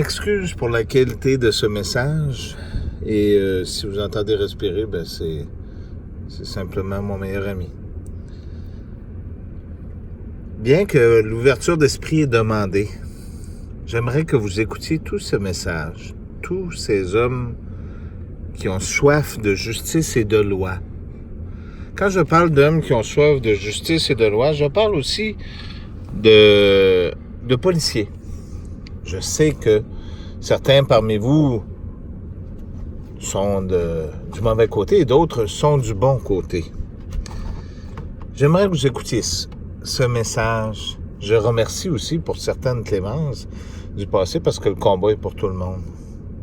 m'excuse pour la qualité de ce message. Et si vous entendez respirer, ben c'est simplement mon meilleur ami. Bien que l'ouverture d'esprit est demandée, j'aimerais que vous écoutiez tout ce message. Tous ces hommes qui ont soif de justice et de loi. Quand je parle d'hommes qui ont soif de justice et de loi, je parle aussi de policiers. Je sais que certains parmi vous sont du mauvais côté et d'autres sont du bon côté. J'aimerais que vous écoutiez ce message. Je remercie aussi pour certaines clémences du passé parce que le combat est pour tout le monde.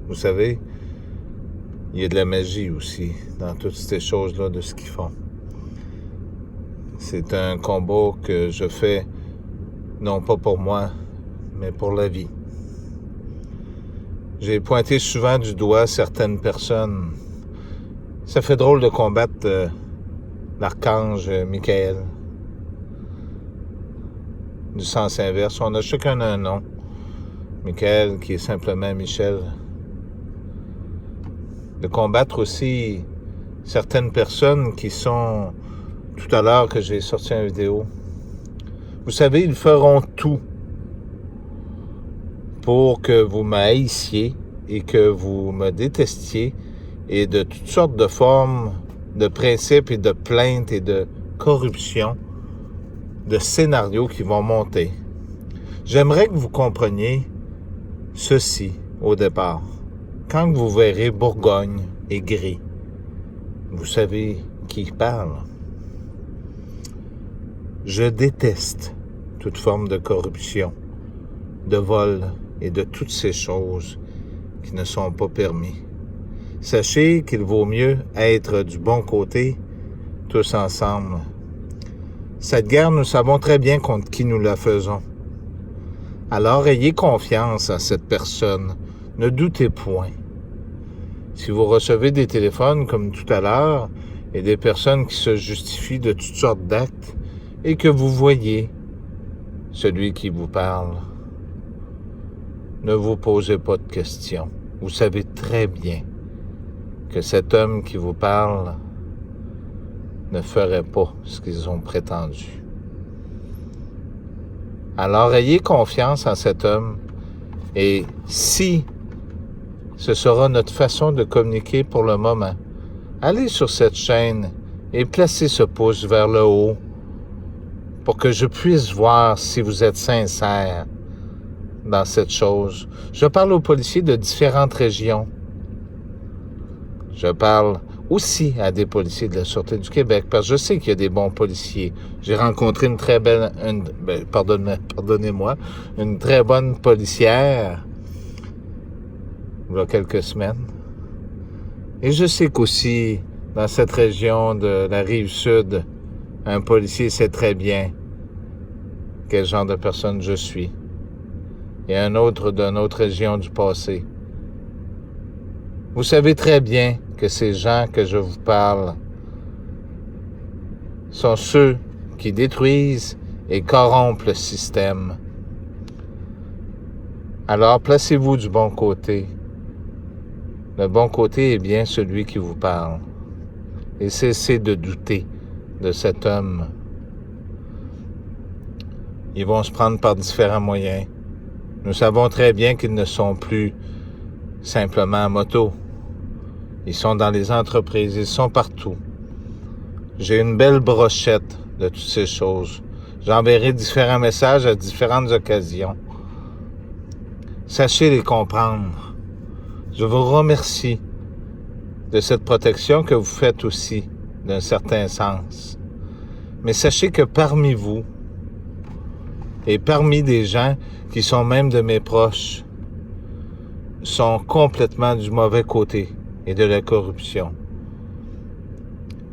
Vous savez, il y a de la magie aussi dans toutes ces choses-là de ce qu'ils font. C'est un combat que je fais non pas pour moi, mais pour la vie. J'ai pointé souvent du doigt certaines personnes. Ça fait drôle de combattre l'archange Michael. Du sens inverse. On a chacun un nom. Michael qui est simplement Michel. De combattre aussi certaines personnes qui sont... Tout à l'heure que j'ai sorti une vidéo. Vous savez, ils feront tout pour que vous m'haïssiez et que vous me détestiez et de toutes sortes de formes de principes et de plaintes et de corruption, de scénarios qui vont monter. J'aimerais que vous compreniez ceci au départ. Quand vous verrez Bourgogne et Gris, vous savez qui parle. Je déteste toute forme de corruption, de vol et de toutes ces choses qui ne sont pas permis. Sachez qu'il vaut mieux être du bon côté, tous ensemble. Cette guerre, nous savons très bien contre qui nous la faisons. Alors ayez confiance en cette personne, ne doutez point. Si vous recevez des téléphones comme tout à l'heure et des personnes qui se justifient de toutes sortes d'actes, et que vous voyez celui qui vous parle, ne vous posez pas de questions. Vous savez très bien que cet homme qui vous parle ne ferait pas ce qu'ils ont prétendu. Alors ayez confiance en cet homme et si ce sera notre façon de communiquer pour le moment, allez sur cette chaîne et placez ce pouce vers le haut pour que je puisse voir si vous êtes sincère dans cette chose. Je parle aux policiers de différentes régions. Je parle aussi à des policiers de la Sûreté du Québec, parce que je sais qu'il y a des bons policiers. J'ai rencontré une très bonne policière il y a quelques semaines. Et je sais qu'aussi, dans cette région de la Rive-Sud, un policier sait très bien quel genre de personne je suis. Et un autre d'une autre région du passé. Vous savez très bien que ces gens que je vous parle sont ceux qui détruisent et corrompent le système. Alors placez-vous du bon côté. Le bon côté est bien celui qui vous parle. Et cessez de douter de cet homme. Ils vont se prendre par différents moyens. Nous savons très bien qu'ils ne sont plus simplement à moto. Ils sont dans les entreprises, ils sont partout. J'ai une belle brochette de toutes ces choses. J'enverrai différents messages à différentes occasions. Sachez les comprendre. Je vous remercie de cette protection que vous faites aussi, d'un certain sens. Mais sachez que parmi vous, et parmi des gens qui sont même de mes proches, sont complètement du mauvais côté et de la corruption.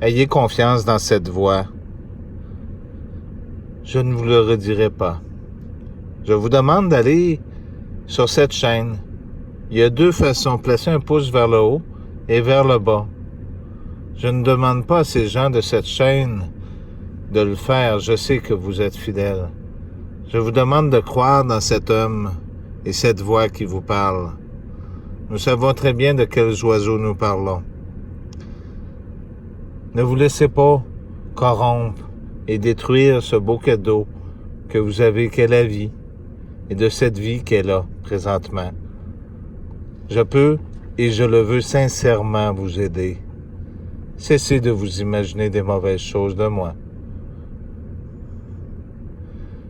Ayez confiance dans cette voie. Je ne vous le redirai pas. Je vous demande d'aller sur cette chaîne. Il y a deux façons, placer un pouce vers le haut et vers le bas. Je ne demande pas à ces gens de cette chaîne de le faire. Je sais que vous êtes fidèles. Je vous demande de croire dans cet homme et cette voix qui vous parle. Nous savons très bien de quels oiseaux nous parlons. Ne vous laissez pas corrompre et détruire ce beau cadeau que vous avez qu'est la vie et de cette vie qu'est là présentement. Je peux et je le veux sincèrement vous aider. Cessez de vous imaginer des mauvaises choses de moi.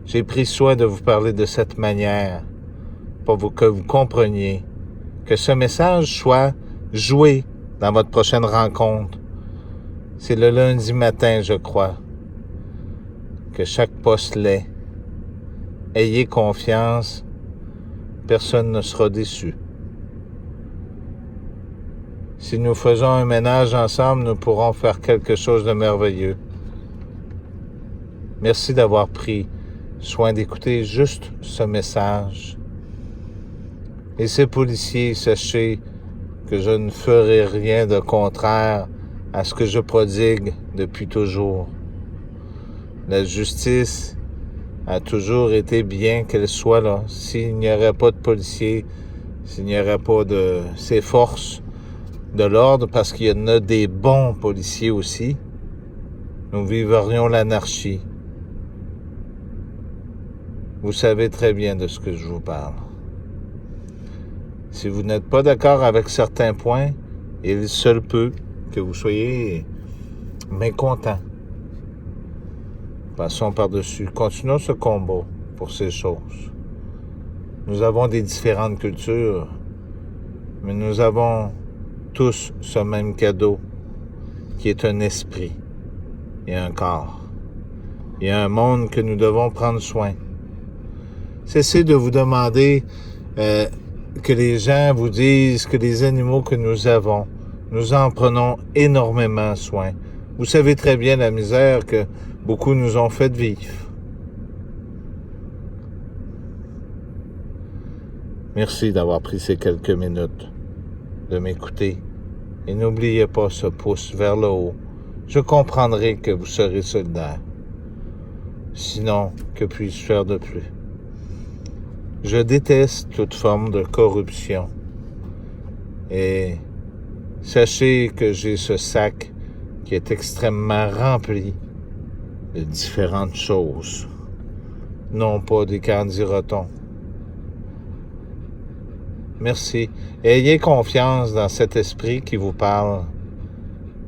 J'ai pris soin de vous parler de cette manière pour que vous compreniez que ce message soit joué dans votre prochaine rencontre. C'est le lundi matin, je crois, que chaque poste l'est. Ayez confiance, personne ne sera déçu. Si nous faisons un ménage ensemble, nous pourrons faire quelque chose de merveilleux. Merci d'avoir pris soin d'écouter juste ce message. Et ces policiers, sachez que je ne ferai rien de contraire à ce que je prodigue depuis toujours. La justice a toujours été bien qu'elle soit là. S'il n'y aurait pas de policiers, s'il n'y aurait pas de ces forces de l'ordre, parce qu'il y en a des bons policiers aussi, nous vivrions l'anarchie. Vous savez très bien de ce que je vous parle. Si vous n'êtes pas d'accord avec certains points, il se peut que vous soyez mécontents. Passons par-dessus. Continuons ce combat pour ces choses. Nous avons des différentes cultures, mais nous avons tous ce même cadeau, qui est un esprit et un corps. Et un monde que nous devons prendre soin. Cessez de vous demander que les gens vous disent que les animaux que nous avons, nous en prenons énormément soin. Vous savez très bien la misère que beaucoup nous ont fait vivre. Merci d'avoir pris ces quelques minutes de m'écouter. Et n'oubliez pas ce pouce vers le haut. Je comprendrai que vous serez solidaire. Sinon, que puis-je faire de plus? Je déteste toute forme de corruption. Et sachez que j'ai ce sac qui est extrêmement rempli de différentes choses. Non pas des candirotons. Merci. Ayez confiance dans cet esprit qui vous parle.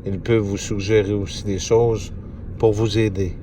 Il peut vous suggérer aussi des choses pour vous aider.